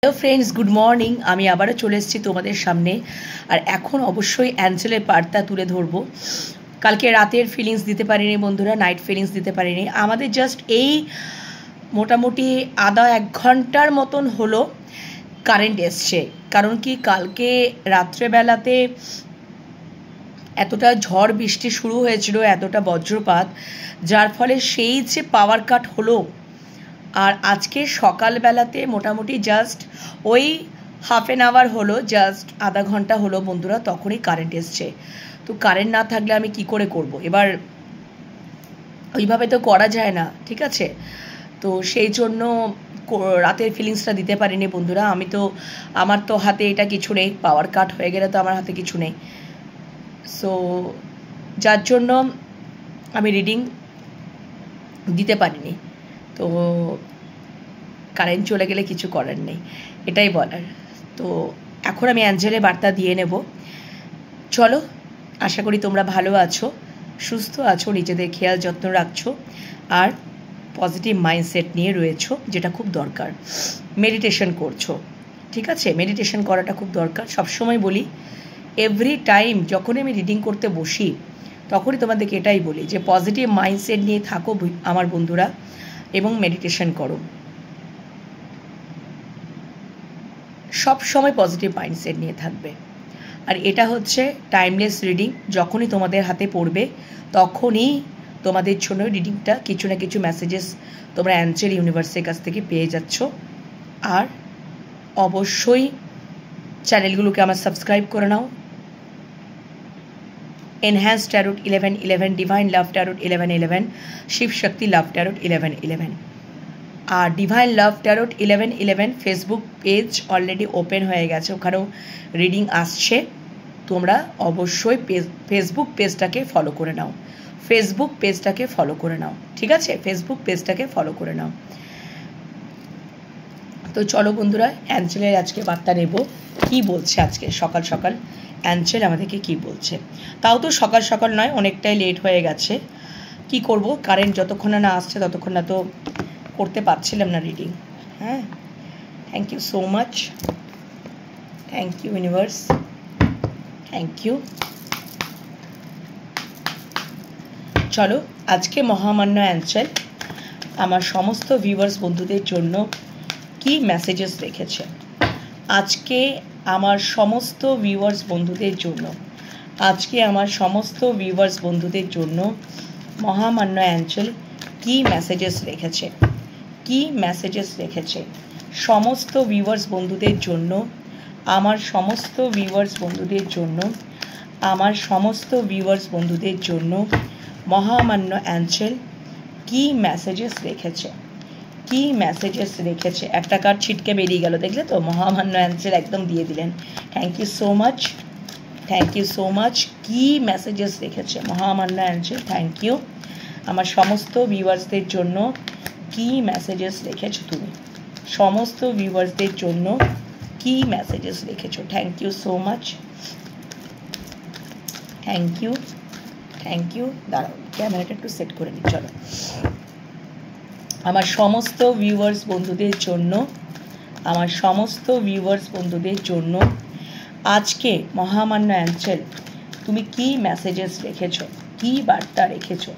Hello friends, good morning. আমি আবারও চলে এসেছি তোমাদের সামনে। আর এখন অবশ্যই অ্যাঞ্জেলের বার্তা তুলে ধরবো। কালকে রাতের ফিলিংস দিতে পারিনি বন্ধুরা, নাইট ফিলিংস দিতে পারিনি। আমাদের জাস্ট এই মোটামুটি আধা এক ঘন্টার মতন হলো কারেন্ট এসছে। কারণ কি, কালকে রাত্রেবেলাতে এতটা ঝড় বৃষ্টি শুরু হয়েছিল, এতটা বজ্রপাত, যার ফলে সেই যে পাওয়ার কাট হলো। আর আজকে সকালবেলাতে মোটামুটি জাস্ট ওই হাফ অ্যান আওয়ার হলো, জাস্ট আধা ঘন্টা হলো বন্ধুরা, তখনই কারেন্ট এসছে। তো কারেন্ট না থাকলে আমি কি করে করব, এবার ওইভাবে তো করা যায় না, ঠিক আছে? তো সেই জন্য রাতের ফিলিংসটা দিতে পারিনি বন্ধুরা। আমার তো হাতে এটা কিছু নেই, পাওয়ার কাট হয়ে গেলে তো আমার হাতে কিছু নেই। সো যার জন্য আমি রিডিং দিতে পারিনি। তো কারেন্ট চলে গেলে কিছু করার নেই, এটাই বলার। তো এখন আমি অ্যাঞ্জেলের বার্তা দিয়ে নেব। চলো, আশা করি তোমরা ভালো আছো, সুস্থ আছো, নিজেদের খেয়াল যত্ন রাখছো, আর পজিটিভ মাইন্ডসেট নিয়ে রয়েছো, যেটা খুব দরকার। মেডিটেশন করছো, ঠিক আছে? মেডিটেশন করাটা খুব দরকার। সবসময় বলি, এভরি টাইম যখনই আমি রিডিং করতে বসি তখনই তোমাদেরকে এটাই বলি যে পজিটিভ মাইন্ডসেট নিয়ে থাকো আমার বন্ধুরা, এবং মেডিটেশন করো। সব সময় পজিটিভ মাইন্ডসেট নিয়ে থাকবে। আর এটা হচ্ছে টাইমলেস রিডিং। যখনই তোমাদের হাতে পড়বে তখনই তোমাদের জন্য রিডিংটা কিছু না কিছু মেসেজেস তোমরা অ্যাঞ্জেল ইউনিভার্সের কাছ থেকে পেয়ে যাচ্ছ। আর অবশ্যই চ্যানেলগুলোকে আমার সাবস্ক্রাইব করে নাও। Enhance tarot 1111, divine love tarot 1111, Shiv Shakti love tarot 1111। আর divine love tarot 1111 Facebook page already open হয়ে গেছে, ওখানেও রিডিং আসছে। তোমরা অবশ্যই ফেসবুক পেজটাকে ফলো করে নাও, ফেসবুক পেজটাকে ফলো করে নাও, ঠিক আছে? ফেসবুক পেজটাকে ফলো করে নাও। তো চলো বন্ধুরা, অ্যাঞ্জেলের আজকে বার্তা নেব। কি বলছে আজকে সকাল সকাল অ্যাঞ্জেল আমাদেরকে কি বলছে? তাও তো সকাল সকাল নয়, অনেকটাই লেট হয়ে গেছে। কি করব, কারেন্ট যতক্ষণ না আসছে ততক্ষণ না তো করতে পারছিলাম না রিডিং। হ্যাঁ, thank you so much, thank you universe, thank you. চলো, আজকে মহামান্য অ্যাঞ্জেল আমার সমস্ত ভিউয়ার্স বন্ধুদের জন্য কি মেসেজেস রেখেছে। আজকে আমার সমস্ত ভিউয়ার্স বন্ধুদের জন্য, আজকে আমার সমস্ত ভিউয়ার্স বন্ধুদের জন্য মহামান্য অ্যাঞ্জেল কি মেসেজেস রেখেছে, কি মেসেজেস রেখেছে সমস্ত ভিউয়ার্স বন্ধুদের জন্য, আমার সমস্ত ভিউয়ার্স বন্ধুদের জন্য, আমার সমস্ত ভিউয়ার্স বন্ধুদের জন্য মহামান্য অ্যাঞ্জেল কি মেসেজেস রেখেছে, কি মেসেজেস রেখেছে। একটা কার্ড ছিটকে বেরিয়ে গেল, দেখলে তো? মহামান্য অ্যাঞ্জেল একদম দিয়ে দিলেন। Thank you so much, thank you so much. কি মেসেজেস রেখেছে মহামান্য অ্যাঞ্জেল, থ্যাংক ইউ। আমার সমস্ত ভিউয়ার্সদের জন্য কি মেসেজেস রেখেছো তুমি, সমস্ত ভিউয়ার্সদের জন্য কি মেসেজেস রেখেছো। Thank you so much, thank you, thank you. দাঁড়াও, ক্যামেরাটা একটু সেট করে নিই। চলো, আমার সমস্ত ভিউয়ার্স বন্ধুদের জন্য, আমার সমস্ত ভিউয়ার্স বন্ধুদের জন্য আজকে মহামান্য অ্যাঞ্জেল তুমি কি মেসেজেস রেখেছো, কি বার্তা রেখেছো,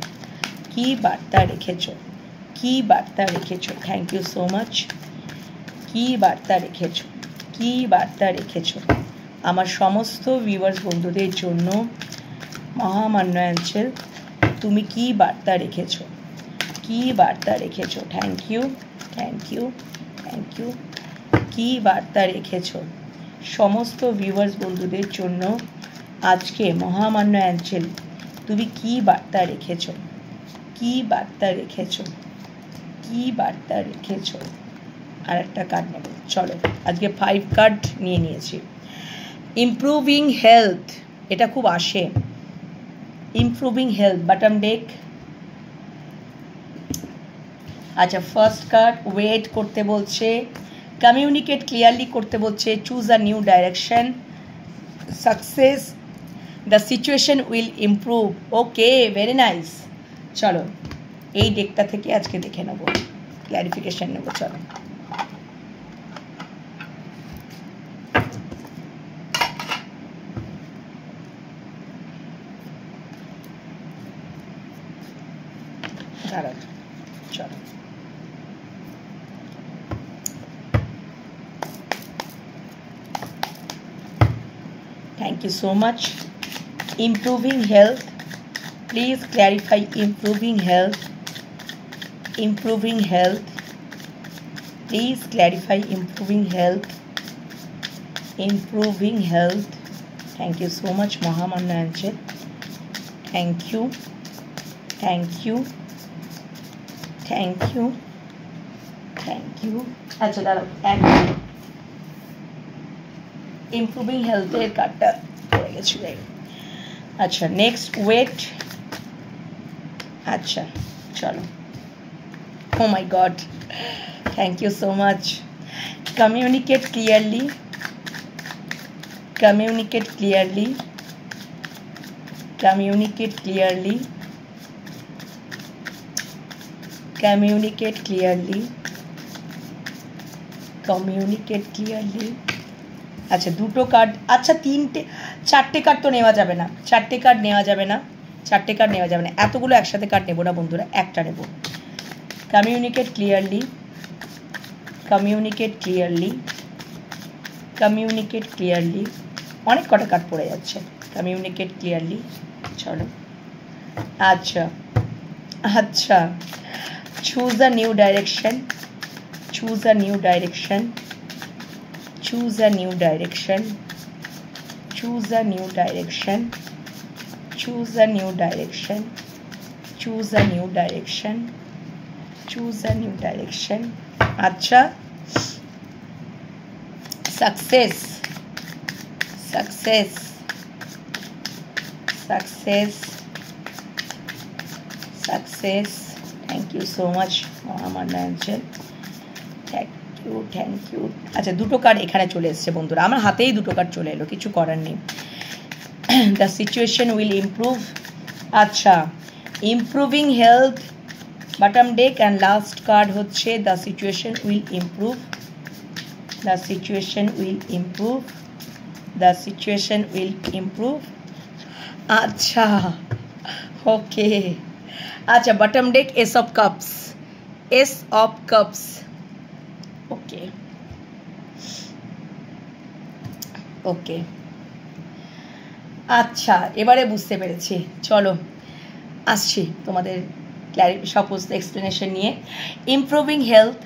কি বার্তা রেখেছো, কি বার্তা রেখেছো। Thank you so much. কি বার্তা রেখেছো, কি বার্তা রেখেছো আমার সমস্ত ভিউয়ার্স বন্ধুদের জন্য মহামান্য অ্যাঞ্জেল তুমি কি বার্তা রেখেছো, কি বার্তা রেখেছো। Thank you, thank you, thank you. কি বার্তা রেখেছো সমস্ত ভিউয়ার্স বন্ধুদের জন্য আজকে মহামান্য অ্যাঞ্জেল তুমি কি বার্তা রেখেছো, কি বার্তা রেখেছো, কি বার্তা রেখেছো। আর একটা কার্ড নেব। চলো, আজকে 5 কার্ড নিয়ে নিয়েছি। ইমপ্রুভিং হেলথ, এটা খুব আসে। Improving health, bottom day. আচ্ছা, ফার্স্ট কার্ড ওয়েট করতে বলছে, কমিউনিকেট ক্লিয়ারলি করতে বলছে, choose a new direction, success, the situation will improve. Okay, very nice. চলো, এই ডেকটা থেকে আজকে দেখে নেব, ক্ল্যারিফিকেশন নেব। চলো, দাঁড়াও, চলো। Thank you so much. Improving health. Please clarify improving health. Improving health. Please clarify improving health. Improving health. Thank you so much, Mahamanna Angel. Thank you. Thank you. Thank you. Thank you. আচ্ছা দাঁড়াও, improving হেলথের কার্ডটা পড়ে গেছিল। আচ্ছা next wait. আচ্ছা চলো। Oh my God, thank you so much. Communicate clearly. Communicate clearly. Communicate clearly. Communicate clearly. Communicate clearly. আচ্ছা দুটো কার্ড, আচ্ছা চারটে কার্ড তো নেওয়া যাবে না, চারটে কার্ড নেওয়া যাবে না, চারটে কার্ড নেওয়া যাবে না, এতগুলো একসাথে কার্ড নেবো না বন্ধুরা, একটা নেব। Communicate clearly. Communicate clearly. Communicate clearly. অনেক কটা কার্ড পড়ে যাচ্ছে। Communicate clearly. চলো। আচ্ছা আচ্ছা, choose a new direction. Choose a new direction. Choose a new direction. Choose a new direction. Choose a new direction. Choose a new direction. Choose a new direction. আচ্ছা, success. Success. Success. Success. Thank you so much, Mahamanna Angel. Thank you, thank you. আচ্ছা দুটো card এখানে চলে এসছে বন্ধুরা, আমার হাতেই দুটো কার্ড চলে এলো, কিছু করার নেই। The situation will improve. আচ্ছা, improving health bottom deck, and last card হচ্ছে the situation will improve. The situation will improve. The situation will improve. আচ্ছা ওকে, আচ্ছা bottom deck ace of cups. Ace of cups. ওকে ওকে, আচ্ছা এবারে বুঝতে পেরেছি। চলো আসছি তোমাদের সপোজ এক্সপ্লেনেশন নিয়ে। Improving health,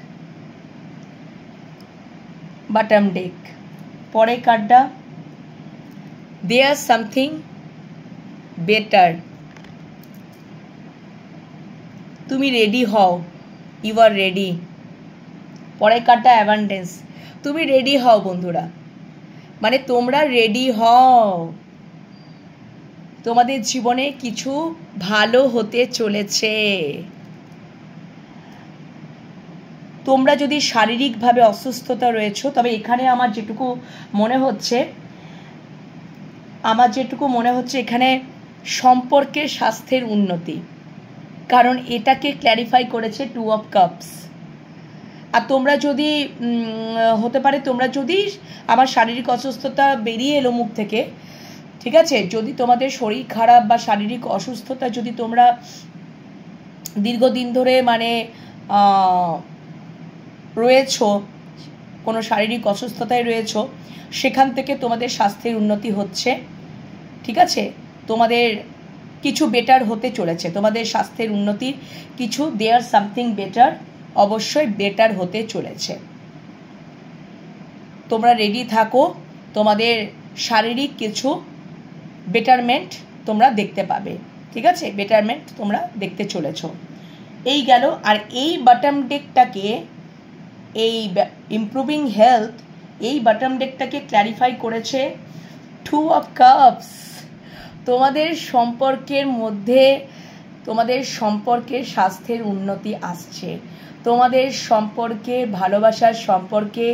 bottom day. পরের কার্ডটা দেয়ার সামথিং বেটার। তুমি রেডি হও, ইউ আর রেডি। পরের কার্ডটা অ্যাবান্ডেন্স। তুমি রেডি হও বন্ধুরা, মানে তোমরা রেডি হও, তোমাদের জীবনে কিছু ভালো হতে চলেছে। তোমরা যদি শারীরিকভাবে অসুস্থতা রয়েছো, তবে এখানে আমার যেটুকু মনে হচ্ছে এখানে সম্পর্কের স্বাস্থ্যের উন্নতি, কারণ এটাকে ক্ল্যারিফাই করেছে টু অফ কাপস। আর তোমরা যদি হতে পারে, তোমরা যদি আমার শারীরিক অসুস্থতা বেরিয়ে এলো মুখ থেকে, ঠিক আছে, যদি তোমাদের শরীর খারাপ বা শারীরিক অসুস্থতা যদি তোমরা দীর্ঘদিন ধরে মানে রয়েছো, কোনো শারীরিক অসুস্থতায় রয়েছো, সেখান থেকে তোমাদের স্বাস্থ্যের উন্নতি হচ্ছে, ঠিক আছে, তোমাদের কিছু বেটার হতে চলেছে, তোমাদের স্বাস্থ্যের উন্নতির কিছু দেয়ার সামথিং বেটার, অবশ্যই বেটার হতে চলেছে। তোমরা রেডি থাকো, তোমাদের শারীরিক কিছু বেটারমেন্ট তোমরা দেখতে পাবে, ঠিক আছে, বেটারমেন্ট তোমরা দেখতে চলেছো। এই গেল। আর এই বটম ডেকটাকে, এই ইমপ্রুভিং হেলথ, এই বটম ডেকটাকে ক্ল্যারিফাই করেছে টু অফ কাপস। তোমাদের সম্পর্কের মধ্যে, তোমাদের সম্পর্কের স্বাস্থ্যের উন্নতি আসছে, তোমাদের সম্পর্কে, ভালোবাসার সম্পর্কে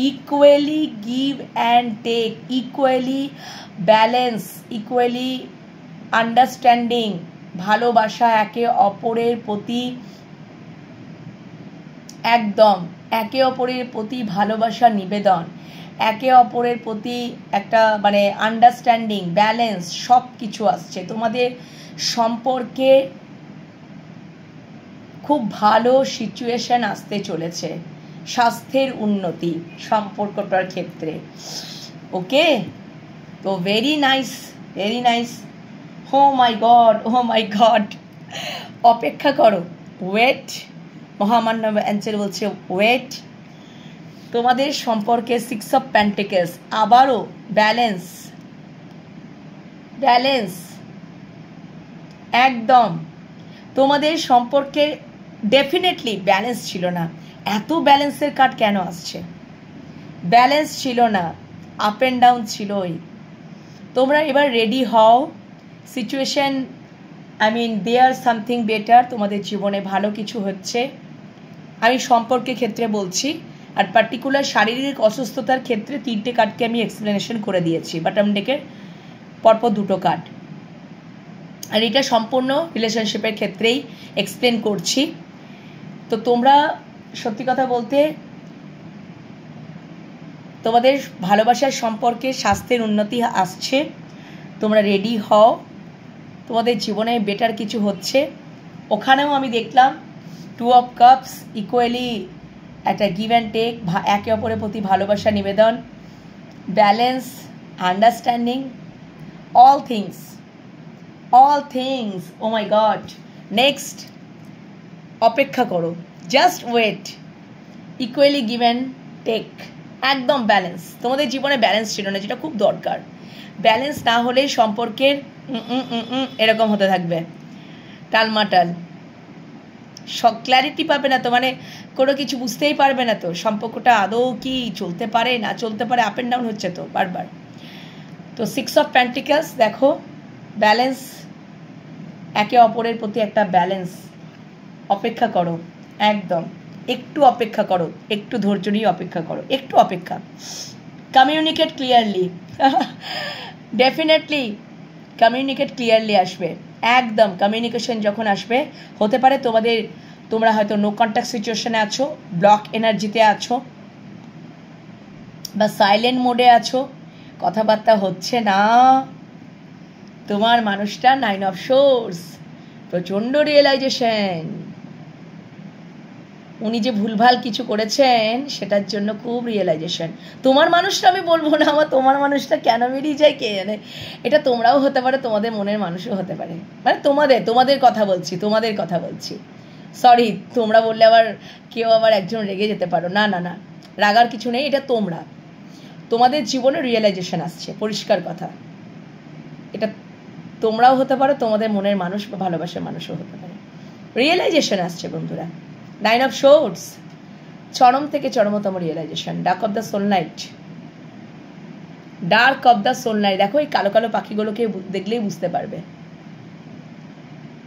equally give and take, equally balance, equally understanding, ভালোবাসা, একে অপরের প্রতি একদম একে অপরের প্রতি ভালোবাসা নিবেদন, একে অপরের প্রতি একটা মানে আন্ডারস্ট্যান্ডিং, ব্যালেন্স, সব কিছু আসছে তোমাদের সম্পর্কে। খুব ভালো সিচুয়েশন আসতে চলেছে, স্বাস্থ্যের উন্নতি সম্পর্কটার ক্ষেত্রে। ওকে, তো very nice, very nice. O my god, O my god, অপেক্ষা করো, ওয়েট। মহামান্য অ্যাঞ্জেল বলছে ওয়েট। তোমাদের সম্পর্কে 6 অফ পেন্টিকলস, আবারও ব্যালেন্স, ব্যালেন্স একদম। তোমাদের সম্পর্কে ডেফিনেটলি ব্যালেন্স ছিল না। এত ব্যালেন্সের কার্ড কেন আসছে? ব্যালেন্স ছিল না, আপ অ্যান্ড ডাউন ছিলই। তোমরা এবার রেডি হও, সিচুয়েশন দেয়ার সামথিং বেটার, তোমাদের জীবনে ভালো কিছু হচ্ছে। আমি সম্পর্কের ক্ষেত্রে বলছি, আর পার্টিকুলার শারীরিক অসুস্থতার ক্ষেত্রে 3টে কার্ডকে আমি এক্সপ্লেনেশন করে দিয়েছি, বটম ডেকের পরপর 2টো কার্ড। আর এটা সম্পূর্ণ রিলেশনশিপের ক্ষেত্রেই এক্সপ্লেন করছি। তো তোমরা সত্যি কথা বলতে তোমাদের ভালোবাসার সম্পর্কে স্বাস্থ্যের উন্নতি আসছে, তোমরা রেডি হও, তোমাদের জীবনে বেটার কিছু হচ্ছে। ওখানেও আমি দেখলাম 2 অফ কাপস, ইকুয়ালি একটা গিভ অ্যান্ড টেক, একে অপরের প্রতি ভালোবাসা নিবেদন, balance, understanding, all things, all things. Oh my God, next অপেক্ষা করো, just wait, equally give and take, একদম ব্যালেন্স। তোমাদের জীবনে ব্যালেন্স ছিল না, যেটা খুব দরকার। ব্যালেন্স না হলে সম্পর্কের এরকম হতে থাকবে, টালমাটাল, ক্ল্যারিটি পাবে না তো, মানে কোনো কিছু বুঝতেই পারবে না তো সম্পর্কটা আদৌ কি চলতে পারে না চলতে পারে, আপ অ্যান্ড ডাউন হচ্ছে তো বারবার। তো 6 অফ পেন্টিকলস দেখো, ব্যালেন্স, একে অপরের প্রতি একটা ব্যালেন্স। অপেক্ষা করো, একদম একটু অপেক্ষা করো, একটু ধৈর্য নিয়ে অপেক্ষা করো, একটু অপেক্ষা। Communicate clearly, definitely communicate clearly আসবে, একদম। কমিউনিকেশন যখন আসবে, হতে পারে তোমরা হয়তো নো কন্ট্যাক্ট সিচুয়েশনে আছো, ব্লক এনার্জিতে আছো, বা সাইলেন্ট মোডে আছো, কথাবার্তা হচ্ছে না। তোমার মানুষটা 9 অফ সোর্স, প্রচণ্ড রিয়েলাইজেশন। উনি যে ভুলভাল কিছু করেছেন সেটার জন্য খুব রিয়েলাইজেশন। তোমার মানুষটা আমি বলবো না, আমার তোমার মানুষটা কেন বেরিয়ে যায় কে জানে। এটা তোমরাও হতে পারে, তোমাদের মনের মানুষও হতে পারে, মানে তোমাদের কথা বলছি, তোমাদের কথা বলছি। সরি, তোমরা বললে আবার কেউ আবার একজন রেগে যেতে পারো, না না না, রাগার কিছু নেই। এটা তোমাদের জীবনে রিয়েলাইজেশন আসছে, পরিষ্কার কথা। এটা তোমরাও হতে পারো, তোমাদের মনের মানুষ বা ভালোবাসার মানুষও হতে পারে। রিয়েলাইজেশন আসছে বন্ধুরা, 9 অফ সোর্স, চরম থেকে চরমতম realisation. Dark of the soul night, dark of the soul night, দেখো এই কালো কালো পাখিগুলোকে দেখলেই বুঝতে পারবে।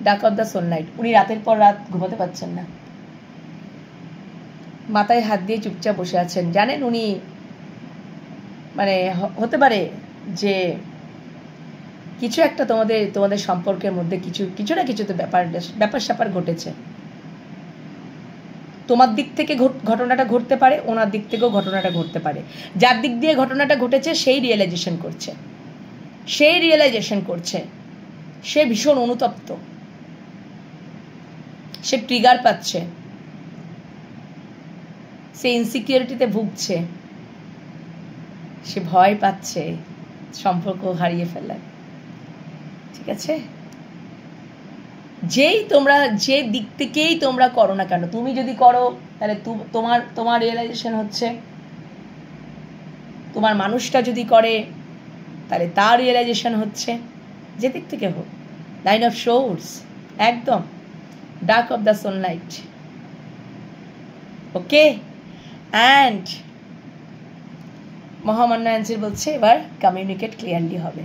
ডার্ক অফ দ্য সোলনাইট, উনি রাতের পর রাত ঘুমাতে পারছেন না, মাথায় হাত দিয়ে চুপচাপ বসে আছেন। জানেন উনি, মানে হতে পারে যে কিছু একটা তোমাদের সম্পর্কের মধ্যে কিছু না কিছু তো ব্যাপার স্যাপার ঘটেছে। তোমার দিক থেকে ঘটনাটা ঘটতে পারে, ওনার দিক থেকেও ঘটনাটা ঘটতে পারে। যার দিক দিয়ে ঘটনাটা ঘটেছে সেই রিয়েলাইজেশন করছে, সে ভীষণ অনুতপ্ত, সে ট্রিগার পাচ্ছে, সে ইনসিকিউরিটিতে ভুগছে, সে ভয় পাচ্ছে সম্পর্ক হারিয়ে ফেলার। ঠিক আছে, যে দিক থেকেই তোমরা করো না কেন, তুমি যদি করো তাহলে তোমার রিয়েলাইজেশন হচ্ছে, তোমার মানুষটা যদি করে তাহলে তার রিয়েলাইজেশন হচ্ছে, যে দিক থেকে হোক। 9 অফ সোর্স, একদম dark of the sunlight. Okay, and মহামান্য অ্যাঞ্জেল বলছে এবার কমিউনিকেট ক্লিয়ারলি হবে,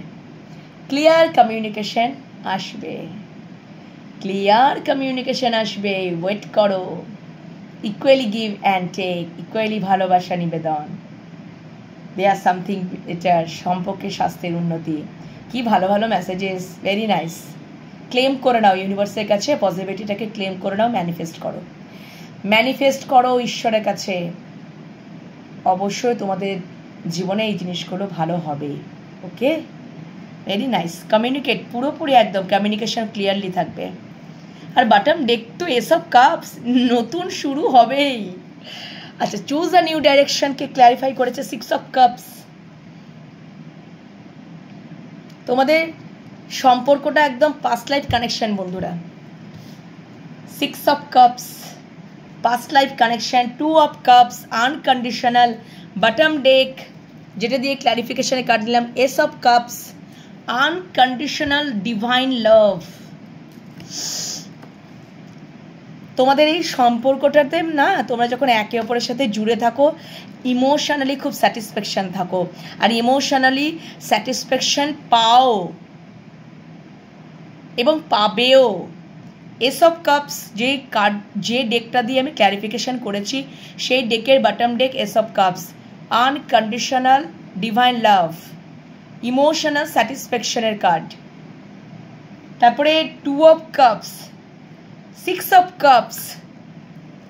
ক্লিয়ার কমিউনিকেশন আসবে, ক্লিয়ার কমিউনিকেশন আসবে। ওয়েট করো, equally give and take, equally ভালোবাসা নিবেদন, দেয়ার সামথিং এটার সম্পর্কে স্বাস্থ্যের উন্নতি। কি ভালো ভালো মেসেজেস, ভেরি নাইস। ক্লেম করে নাও ইউনিভার্সের কাছে, পজিটিভিটিটাকে ক্লেম করে নাও, ম্যানিফেস্ট করো ঈশ্বরের কাছে। অবশ্যই তোমাদের জীবনে এই জিনিসগুলো ভালো হবে। ওকে, ভেরি নাইস। কমিউনিকেট পুরোপুরি একদম কমিউনিকেশন ক্লিয়ারলি থাকবে। আর বটম ডেক তো এস অফ কাপস, নতুন শুরু হবেই। আচ্ছা, চুজ আ নিউ ডাইরেকশনকে ক্ল্যারিফাই করেছে সিক্স অফ কাপস। তোমাদের সম্পর্কটা একদম পাস্ট লাইফ কানেকশন বন্ধুরা। Six of cups, past life connection, two of cups, unconditional, bottom deck যেটা দিয়ে ক্ল্যারিফিকেশনে কাট দিলাম, ace of cups, unconditional divine love. তোমাদের এই সম্পর্কটাতে না, তোমরা যখন একে অপরের সাথে জুড়ে থাকো, ইমোশনালি খুব স্যাটিসফ্যাকশন থাকো, আর ইমোশনালি স্যাটিসফ্যাকশন পাও এবং পাবেও। এস অফ কাপস যে কার্ড, যে ডেকটা দিয়ে আমি ক্ল্যারিফিকেশন করেছি, সেই ডেকের bottom deck ace of cups, unconditional divine love, emotional স্যাটিসফ্যাকশনের কার্ড। তারপরে two of cups, six of cups,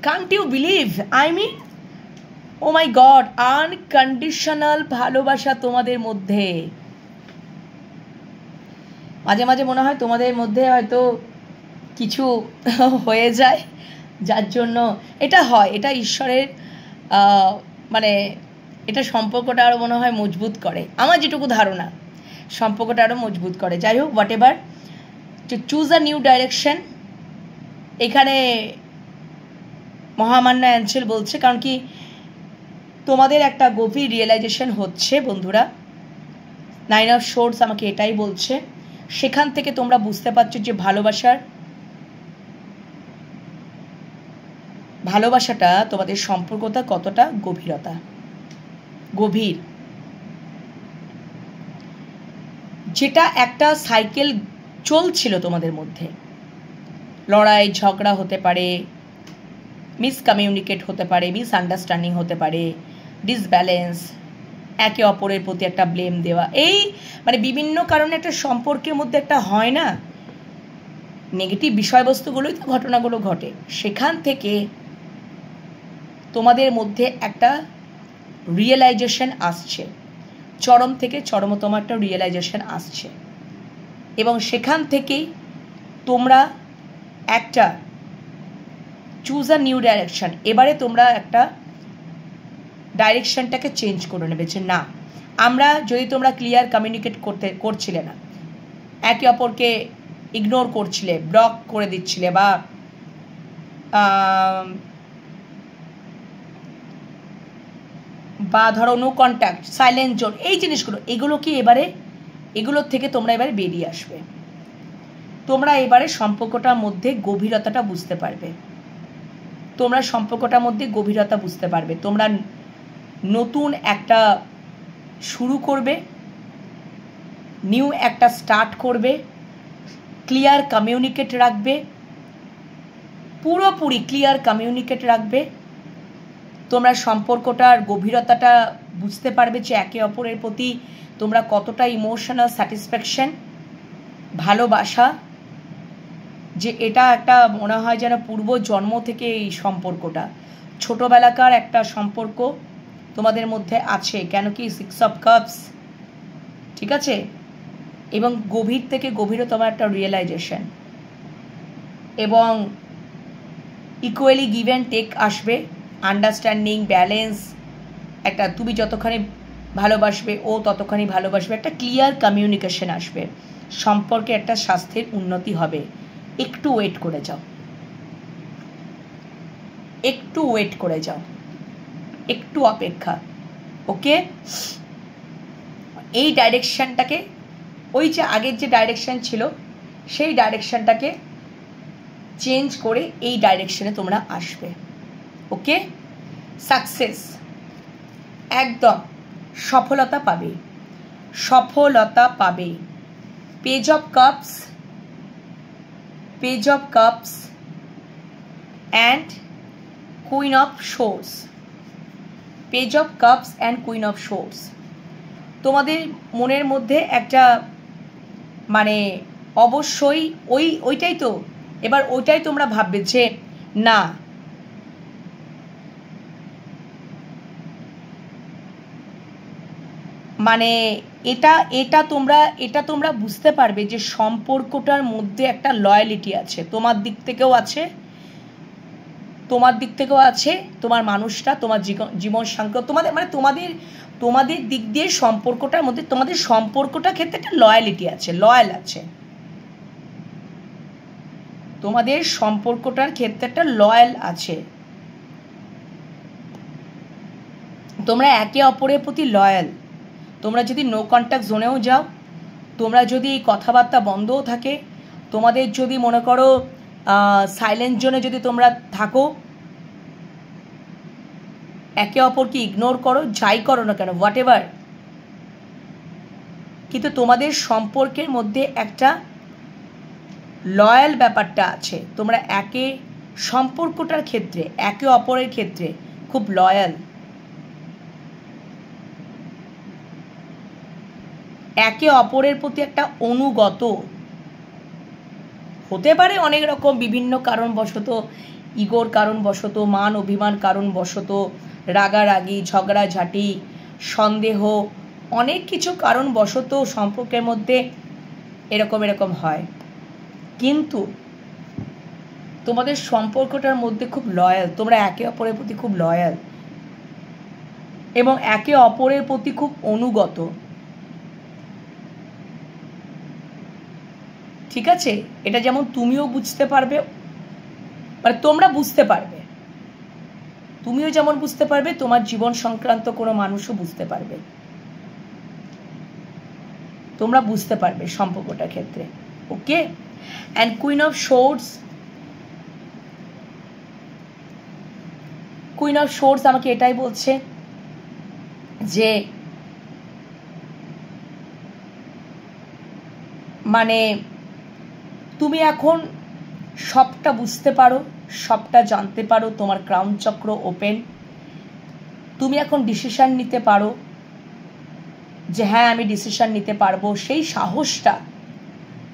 can't you believe, I mean oh my God, unconditional ভালোবাসা তোমাদের মধ্যে। মাঝে মাঝে মনে হয় তোমাদের মধ্যে হয়তো কিছু হয়ে যায়, যার জন্য এটা হয়, এটা ঈশ্বরের মানে এটা সম্পর্কটা আরও মনে হয় মজবুত করে, আমার যেটুকু ধারণা, সম্পর্কটা আরও মজবুত করে। যাই হোক, what ever, choose a new direction, এখানে মহামান্য অ্যাঞ্জেল বলছে, কারণ কি তোমাদের একটা গভীর রিয়েলাইজেশন হচ্ছে বন্ধুরা। নাইন অফ সোর্ডস আমাকে এটাই বলছে, সেখান থেকে তোমরা বুঝতে পারছো যে ভালোবাসাটা তোমাদের সম্পর্কটা কতটা গভীর, যেটা একটা সাইকেল চলছিল তোমাদের মধ্যে। লড়াই ঝগড়া হতে পারে, মিসকমিউনিকেট হতে পারে, মিসআন্ডারস্ট্যান্ডিং হতে পারে, ডিসব্যালেন্স, একে অপরের প্রতি একটা ব্লেম দেওয়া, এই মানে বিভিন্ন কারণে একটা সম্পর্কের মধ্যে একটা হয় না, নেগেটিভ বিষয়বস্তুগুলোই তো ঘটনাগুলো ঘটে। সেখান থেকে তোমাদের মধ্যে একটা রিয়েলাইজেশন আসছে, চরম থেকে চরমতম একটা রিয়েলাইজেশন আসছে, এবং সেখান থেকেই তোমরা একটা চুজ আ নিউ ডাইরেকশন, এবারে তোমরা একটা ডাইরেকশনটাকে চেঞ্জ করে নেবে, যে না, আমরা যদি তোমরা ক্লিয়ার কমিউনিকেট করছিলে না, একে অপরকে ইগনোর করছিলে, ব্লক করে দিচ্ছিলে, বা ধরো নো কন্ট্যাক্ট, সাইলেন্ট জোন, এই জিনিসগুলো, এগুলো কি এবারে, এগুলোর থেকে তোমরা এবারে বেরিয়ে আসবে। তোমরা এবারে সম্পর্কটার মধ্যে গভীরতাটা বুঝতে পারবে, তোমরা সম্পর্কটার মধ্যে গভীরতা বুঝতে পারবে, তোমরা নতুন একটা শুরু করবে, নিউ একটা স্টার্ট করবে, ক্লিয়ার কমিউনিকেট রাখবে, পুরোপুরি ক্লিয়ার কমিউনিকেট রাখবে। তোমরা সম্পর্কটার গভীরতাটা বুঝতে পারবে, যে একে অপরের প্রতি তোমরা কতটা ইমোশনাল স্যাটিসফ্যাকশন, ভালোবাসা, যে এটা একটা মনে হয় যেন পূর্ব জন্ম থেকে এই সম্পর্কটা, ছোটোবেলাকার একটা সম্পর্ক তোমাদের মধ্যে আছে, কেন কি সিক্স অফ কাপস, ঠিক আছে, এবং গভীর থেকে গভীরতম একটা রিয়েলাইজেশন, এবং ইকুয়ালি গিভ অ্যান্ড টেক আসবে, আন্ডারস্ট্যান্ডিং, ব্যালেন্স, একটা তুমি যতখানি ভালোবাসবে ও ততখানি ভালোবাসবে, একটা ক্লিয়ার কমিউনিকেশন আসবে, সম্পর্কে একটা স্বাস্থ্যের উন্নতি হবে। একটু ওয়েট করে যাও, একটু ওয়েট করে যাও, একটু অপেক্ষা, ওকে। এই ডাইরেকশনটাকে, ওই যে আগের যে ডাইরেকশন ছিল সেই ডাইরেকশনটাকে চেঞ্জ করে এই ডাইরেকশনে তোমরা আসবে, ওকে। সাকসেস, একদম সফলতা পাবে, সফলতা পাবে। Page of cups, page of cups and queen of swords, page of cups and queen of swords. তোমাদের মনের মধ্যে একটা মানে অবশ্যই ওইটাই তো, এবার ওইটাই তোমরা ভাববে যে না, মানে এটা তোমরা বুঝতে পারবে যে সম্পর্কটার মধ্যে একটা লয়ালিটি আছে, তোমার দিক থেকেও আছে, তোমার মানুষটা, তোমার জীবন সংখ্যা, তোমাদের দিক দিয়ে সম্পর্কটার মধ্যে, তোমাদের সম্পর্কটার ক্ষেত্রে একটা লয়ালিটি আছে, লয়াল আছে, তোমাদের সম্পর্কটার ক্ষেত্রে একটা লয়াল আছে, তোমরা একে অপরের প্রতি লয়াল। তোমরা যদি নো কন্ট্যাক্ট জোনেও যাও, তোমরা যদি কথাবার্তা বন্ধও থাকে, তোমাদের যদি মনে করো সাইলেন্ট জোনে যদি তোমরা থাকো, একে অপরকে ইগনোর করো, যাই করো না কেন, হোয়াট এভার, কিন্তু তোমাদের সম্পর্কের মধ্যে একটা লয়াল ব্যাপারটা আছে। তোমরা সম্পর্কটার ক্ষেত্রে একে অপরের ক্ষেত্রে খুব লয়াল, একে অপরের প্রতি একটা অনুগত। হতে পারে অনেক রকম বিভিন্ন কারণবশত, ইগোর কারণবশত, মান অভিমান কারণবশত, রাগারাগি, ঝগড়াঝাটি, সন্দেহ, অনেক কিছু কারণবশত সম্পর্কের মধ্যে এরকম হয়, কিন্তু তোমাদের সম্পর্কটার মধ্যে খুব লয়াল, তোমরা একে অপরের প্রতি খুব লয়াল এবং একে অপরের প্রতি খুব অনুগত। ঠিক আছে, এটা যেমন তুমিও বুঝতে পারবে, মানে তোমরা বুঝতে পারবে, তুমিও যেমন বুঝতে পারবে, তোমার জীবন সংক্রান্ত কোনো মানুষও বুঝতে পারবে, তোমরা বুঝতে পারবে সম্পর্কটার ক্ষেত্রে। ওকে, অ্যান্ড কুইন অফ সোর্স আমাকে এটাই বলছে যে মানে তুমি এখন সবটা বুঝতে পারো, সবটা জানতে পারো, তোমার ক্রাউন চক্র ওপেন, তুমি এখন ডিসিশন নিতে পারো যে হ্যাঁ আমি ডিসিশন নিতে পারবো। সেই সাহসটা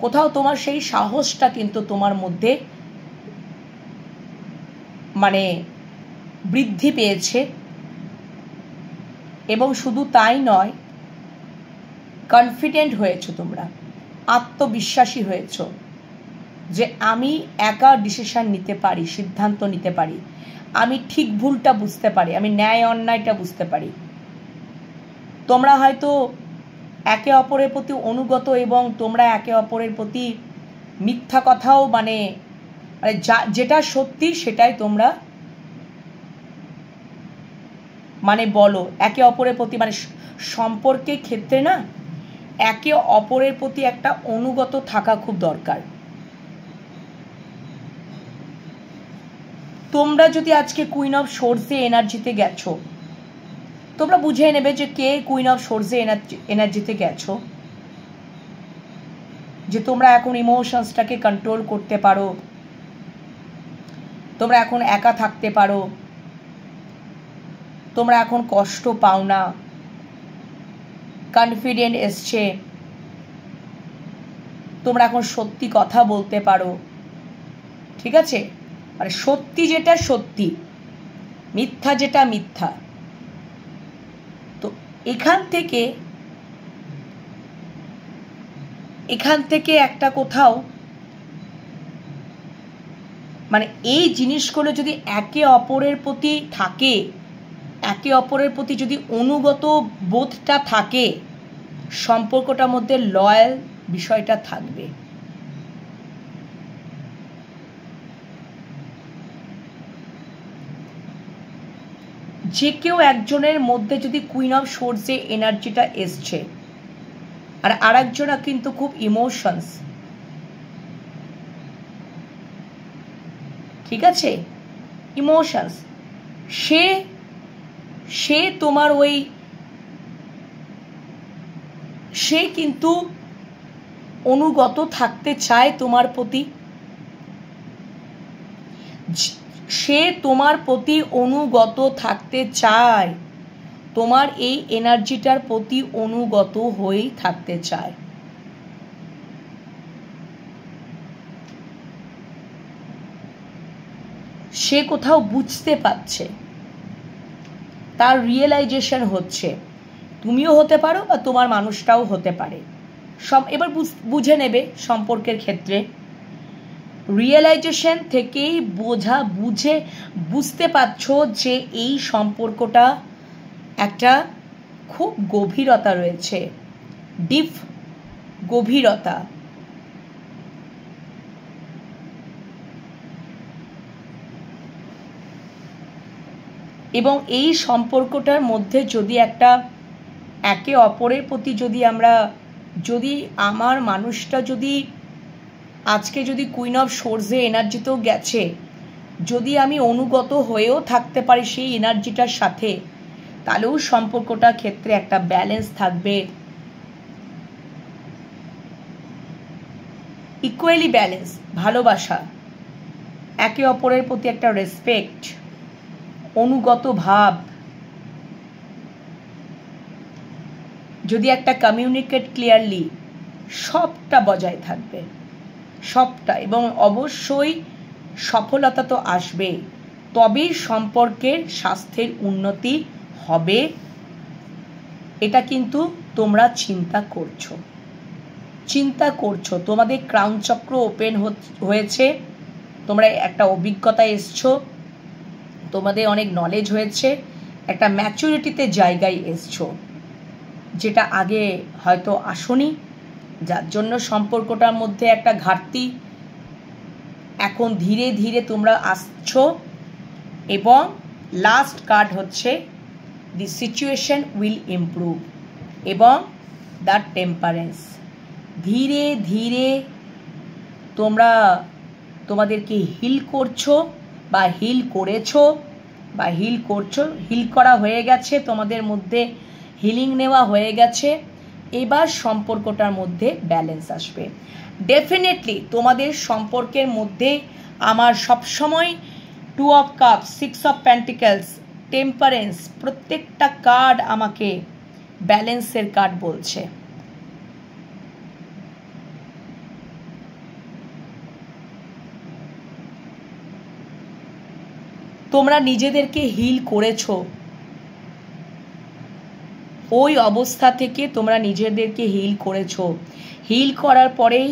কোথাও, তোমার সেই সাহসটা কিন্তু তোমার মধ্যে মানে বৃদ্ধি পেয়েছে, এবং শুধু তাই নয়, কনফিডেন্ট হয়েছো, তোমরা আত্মবিশ্বাসী হয়েছো যে আমি একা ডিসিশন নিতে পারি, সিদ্ধান্ত নিতে পারি, আমি ঠিক ভুলটা বুঝতে পারি, আমি ন্যায় অন্যায়টা বুঝতে পারি। তোমরা হয়তো একে অপরের প্রতি অনুগত এবং তোমরা একে অপরের প্রতি মিথ্যা কথাও মানে যেটা সত্যি সেটাই তোমরা মানে বলো একে অপরের প্রতি, মানে সম্পর্কের ক্ষেত্রে না একে অপরের প্রতি একটা অনুগত থাকা খুব দরকার। তোমরা যদি আজকে কুইন অফ সোর্সে এনার্জিতে গেছো, তোমরা বুঝে নেবে যে কে কুইন অফ সোর্সে এনার্জিতে গেছো, যে তোমরা এখন ইমোশনসটাকে কন্ট্রোল করতে পারো, তোমরা এখন একা থাকতে পারো, তোমরা এখন কষ্ট পাও না, কনফিডেন্ট এসছে, তোমরা এখন সত্যি কথা বলতে পারো। ঠিক আছে, মানে সত্যি যেটা সত্যি, মিথ্যা যেটা মিথ্যা। তো এখান থেকে একটা কোথাও মানে এই জিনিসগুলো যদি একে অপরের প্রতি থাকে, একে অপরের প্রতি যদি অনুগত বোধটা থাকে, সম্পর্কটার মধ্যে লয়াল বিষয়টা থাকবে। যে কেউ একজনের মধ্যে যদি কুইন অফ সোর্সে এনার্জিটা এসছে, আর আরেকজনা কিন্তু খুব ইমোশনস, ঠিক আছে, ইমোশনস, সে তোমার ওই, সে কিন্তু অনুগত থাকতে চায় তোমার প্রতি, সে তোমার প্রতি অনুগত থাকতে চায়, তোমার এই এনার্জিটার প্রতি অনুগত হয়েই থাকতে চায়। সে কোথাও বুঝতে পারছে, তার রিয়েলাইজেশন হচ্ছে তুমিও হতে পারো বা তোমার মানুষটাও হতে পারে। এবার বুঝে নেবে সম্পর্কের ক্ষেত্রে রিয়েলাইজেশন থেকেই বুঝতে পারছো যে এই সম্পর্কটা একটা খুব গভীরতা রয়েছে, ডিপ গভীরতা। এবং এই সম্পর্কটার মধ্যে যদি একে অপরের প্রতি যদি আমার মানুষটা যদি আজকে যদি কুইন অফ সোর্সে এনার্জিতেও গেছে, যদি আমি অনুগত হয়েও থাকতে পারি সেই এনার্জিটার সাথে, তাহলেও সম্পর্কটার ক্ষেত্রে একটা ব্যালেন্স থাকবে, ইকুয়ালি ব্যালেন্স, ভালোবাসা, একে অপরের প্রতি একটা রেসপেক্ট, অনুগত ভাব, যদি একটা কমিউনিকেট ক্লিয়ারলি, সবটা বজায় থাকবে, সবটা। এবং অবশ্যই সফলতা তো আসবে, তবেই সম্পর্কের স্বাস্থ্যের উন্নতি হবে। এটা কিন্তু তোমরা চিন্তা করছো, তোমাদের ক্রাউন চক্র ওপেন হয়েছে, তোমরা একটা অভিজ্ঞতা এসছো, তোমাদের অনেক নলেজ হয়েছে, একটা ম্যাচুরিটিতে জায়গায় এসছো, যেটা আগে হয়তো আসোনি, যার জন্য সম্পর্কটার মধ্যে একটা ঘাটতি। এখন ধীরে ধীরে তোমরা আসছো। এবং লাস্ট কার্ড হচ্ছে দি সিচুয়েশন উইল ইমপ্রুভ এবং দ্য টেম্পারেন্স। ধীরে ধীরে তোমাদেরকে হিল করছো বা হিল করেছো বা হিল করা হয়ে গেছে, তোমাদের মধ্যে হিলিং নেওয়া হয়ে গেছে। এবার সম্পর্কটার মধ্যে ব্যালেন্স আসবে। ডেফিনেটলি তোমাদের সম্পর্কের মধ্যে আমার সবসময় 2 of cups, 6 of pentacles, temperance, প্রত্যেকটা কার্ড আমাকে ব্যালেন্সের কার্ড বলছে। তোমরা নিজেদেরকে হিল করেছো, ওই অবস্থা থেকে তোমরা নিজেদেরকে হিল করেছো। হিল করার পরেই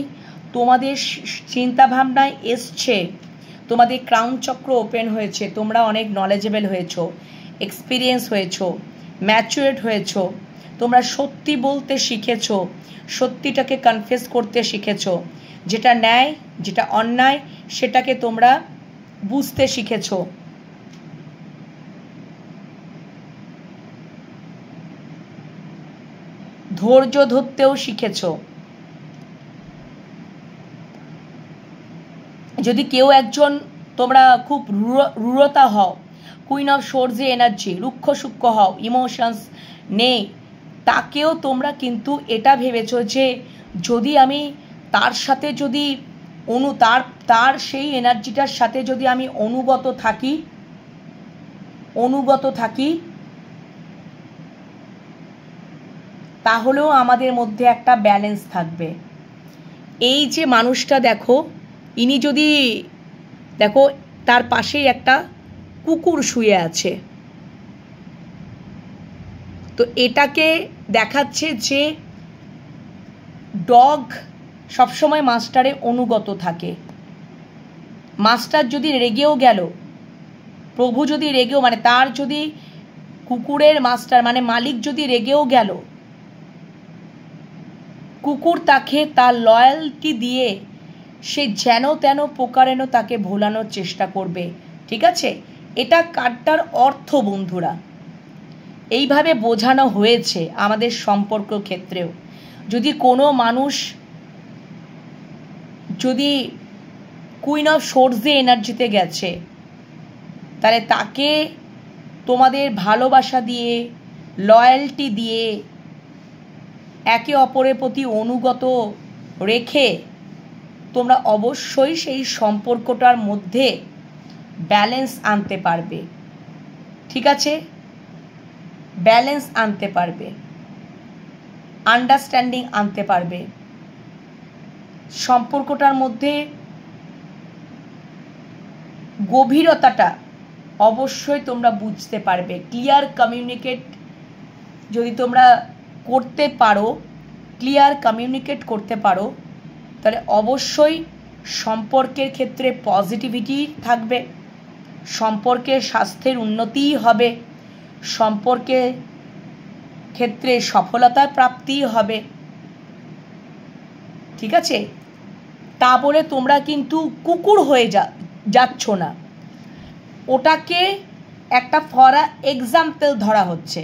তোমাদের চিন্তাভাবনায় এসছে, তোমাদের ক্রাউন চক্র ওপেন হয়েছে, তোমরা অনেক নলেজেবল হয়েছো, এক্সপিরিয়েন্স হয়েছো, ম্যাচুরেট হয়েছো, তোমরা সত্যি বলতে শিখেছো, সত্যিটাকে কনফেস করতে শিখেছো, যেটা ন্যায় যেটা অন্যায় সেটাকে তোমরা বুঝতে শিখেছো। ধৈর্য ধরতেও শিখেছো। যদি কেউ একজন তোমরা খুব রূঢ়তা হও, কুইন অফ সোর্সে এনার্জি, রুক্ষ সূক্ষ্ম হও, ইমোশনস নেই, তাকেও তোমরা কিন্তু এটা ভেবেছো যে যদি আমি তার সাথে যদি তার সেই এনার্জিটার সাথে যদি আমি অনুগত থাকি তাহলেও আমাদের মধ্যে একটা ব্যালেন্স থাকবে। এই যে মানুষটা দেখো, ইনি যদি দেখো তার পাশেই একটা কুকুর শুয়ে আছে, তো এটাকে দেখাচ্ছে যে ডগ সবসময় মাস্টারে অনুগত থাকে। মাস্টার যদি রেগেও গেল, প্রভু যদি রেগেও মানে তার যদি কুকুরের মাস্টার মানে মালিক যদি রেগেও গেল, কুকুর তাকে তার লয়্যালটি দিয়ে সে যেন তেন প্রকারেণ তাকে ভোলানোর চেষ্টা করবে। ঠিক আছে, এটা কার্ডটার অর্থ বন্ধুরা। এইভাবে বোঝানো হয়েছে আমাদের সম্পর্ক ক্ষেত্রেও। যদি কোনো মানুষ যদি কুইন অফ সোর্সে এনার্জিতে গেছে, তাহলে তাকে তোমাদের ভালোবাসা দিয়ে, লয়্যালটি দিয়ে, একে অপরের প্রতি অনুগত রেখে তোমরা অবশ্যই সেই সম্পর্কটার মধ্যে ব্যালেন্স আনতে পারবে। ঠিক আছে, ব্যালেন্স আনতে পারবে, আন্ডারস্ট্যান্ডিং আনতে পারবে। সম্পর্কটার মধ্যে গভীরতাটা অবশ্যই তোমরা বুঝতে পারবে। ক্লিয়ার কমিউনিকেট যদি তোমরা করতে পারো, ক্লিয়ার কমিউনিকেট করতে পারো, তাহলে অবশ্যই সম্পর্কের ক্ষেত্রে পজিটিভিটি থাকবে, সম্পর্কের স্বাস্থ্যের উন্নতিই হবে, সম্পর্কের ক্ষেত্রে সফলতার প্রাপ্তি হবে। ঠিক আছে? তা বলে তোমরা কিন্তু কুকুর হয়ে যাচ্ছ না, ওটাকে একটা ফর এক্সাম্পল ধরা হচ্ছে।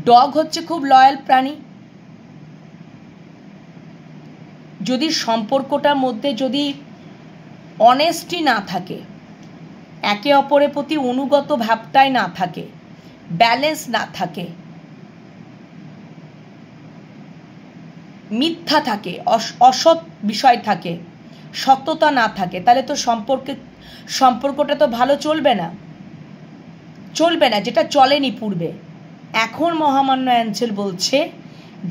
ডগ হচ্ছে খুব লয়াল প্রাণী। যদি সম্পর্কটার মধ্যে যদি অনেস্টি না থাকে, একে অপরের প্রতি অনুগত ভাবটাই না থাকে, ব্যালেন্স না থাকে, মিথ্যা থাকে, অসৎ বিষয় থাকে, সত্যতা না থাকে, তাহলে তো সম্পর্কটা তো ভালো চলবে না, যেটা চলেনি পূর্বে। এখন মহামান্য অ্যাঞ্জেল বলছে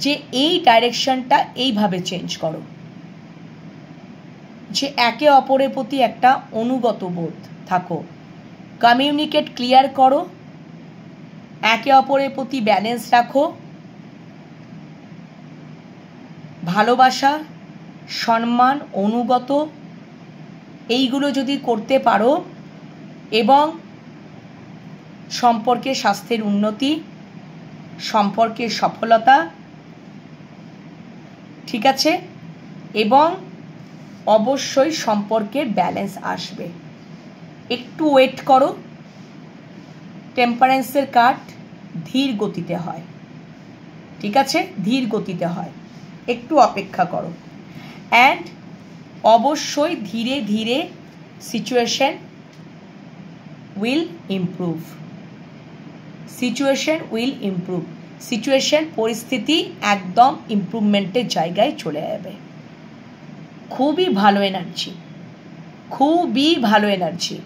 যে এই ডাইরেকশনটা এইভাবে চেঞ্জ করো, যে একে অপরের প্রতি একটা অনুগত বোধ থাকো, কমিউনিকেট ক্লিয়ার করো, একে অপরের প্রতি ব্যালেন্স রাখো, ভালোবাসা, সম্মান, অনুগত এইগুলো যদি করতে পারো এবং সম্পর্কের স্বাস্থ্যের উন্নতি, সম্পর্কের সফলতা, ঠিক আছে, এবং অবশ্যই সম্পর্কের ব্যালেন্স আসবে। একটু ওয়েট করো। টেম্পারেন্সের কার্ড ধীর গতিতে হয়, ঠিক আছে, ধীর গতিতে হয়, একটু অপেক্ষা করো। অ্যান্ড অবশ্যই ধীরে ধীরে সিচুয়েশন উইল ইমপ্রুভ, পরিস্থিতি একদম ইমপ্রুভমেন্টের জায়গায় চলে যাবে। খুবই ভালো এনার্জি,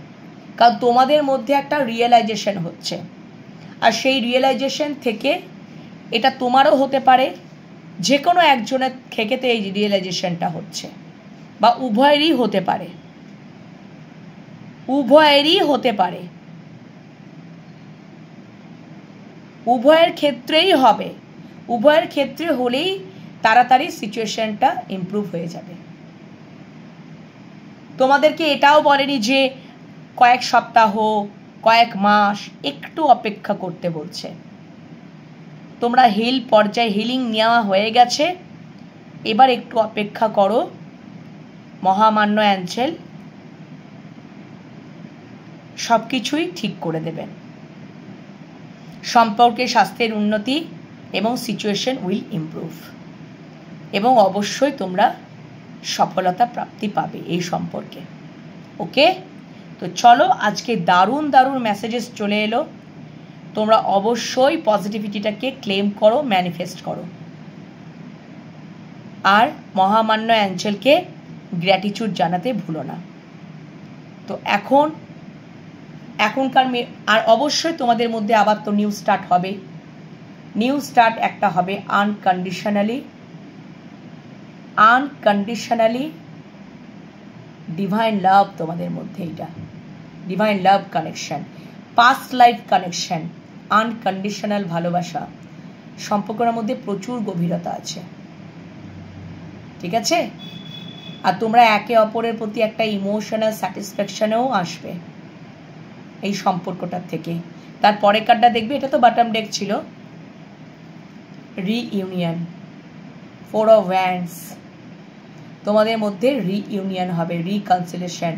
কারণ তোমাদের মধ্যে একটা রিয়েলাইজেশন হচ্ছে, আর সেই রিয়েলাইজেশন থেকে এটা তোমারও হতে পারে, যে কোনো একজনের থেকে তো এই রিয়েলাইজেশনটা হচ্ছে, বা উভয়েরই হতে পারে, উভয়ের ক্ষেত্রেই হবে, উভয়ের ক্ষেত্রে হলেই তাড়াতাড়ি সিচুয়েশনটা ইমপ্রুভ হয়ে যাবে। তোমাদেরকে এটাও বলেনি যে কয়েক সপ্তাহ, কয়েক মাস, একটু অপেক্ষা করতে বলছে। তোমরা হিলিং নেওয়া হয়ে গেছে, এবার একটু অপেক্ষা করো, মহামান্য অ্যাঞ্জেল সব কিছুই ঠিক করে দেবেন। সম্পর্কে স্বাস্থ্যের উন্নতি এবং সিচুয়েশন উইল ইমপ্রুভ, এবং অবশ্যই তোমরা সফলতা প্রাপ্তি পাবে এই সম্পর্কে। ওকে, তো চলো, আজকে দারুণ মেসেজেস চলে এলো। তোমরা অবশ্যই পজিটিভিটিটাকে ক্লেম করো, ম্যানিফেস্ট করো, আর মহামান্য অ্যাঞ্জেলকে গ্র্যাটিটিউড জানাতে ভুলো না। তো এখনকার আর অবশ্যই তোমাদের মধ্যে আবার তো নিউ স্টার্ট একটা হবে, আনকন্ডিশনালি ডিভাইন লাভ তোমাদের মধ্যে, এটা ডিভাইন লাভ connection, past life connection, unconditional ভালোবাসা, সম্পর্কের মধ্যে প্রচুর গভীরতা আছে, ঠিক আছে। আর তোমরা একে অপরের প্রতি একটা ইমোশনাল স্যাটিসফ্যাকশনেও আসবে এই সম্পর্কটার থেকে। তার পরের কার্ডটা দেখবে, এটা তো বটম ডেক ছিল, রিইউনিয়ন, 4 of Wands, তোমাদের মধ্যে রিইউনিয়ন হবে, রিকনসিলেশন,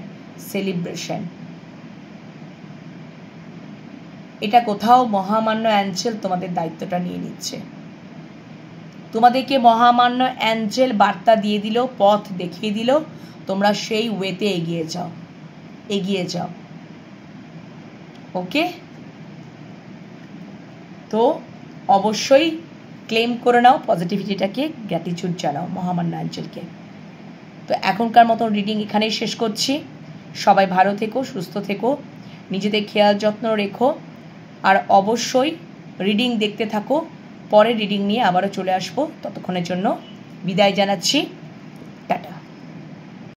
সেলিব্রেশন। এটা কোথাও মহামান্য অ্যাঞ্জেল তোমাদের দায়িত্বটা নিয়ে নিচ্ছে, তোমাদেরকে মহামান্য অ্যাঞ্জেল বার্তা দিয়ে দিল, পথ দেখিয়ে দিল, তোমরা সেই ওয়েতে এগিয়ে যাও। ওকে, তো অবশ্যই ক্লেম করে নাও পজিটিভিটিটাকে, গ্র্যাটিটিউড জানাও মহামান্য অ্যাঞ্জেলকে। তো এখনকার মতো রিডিং এখানেই শেষ করছি। সবাই ভালো থেকো, সুস্থ থেকো, নিজেদের খেয়াল যত্ন রেখো, আর অবশ্যই রিডিং দেখতে থাকো। পরে রিডিং নিয়ে আবারও চলে আসবো, ততক্ষণের জন্য বিদায় জানাচ্ছি, টাটা।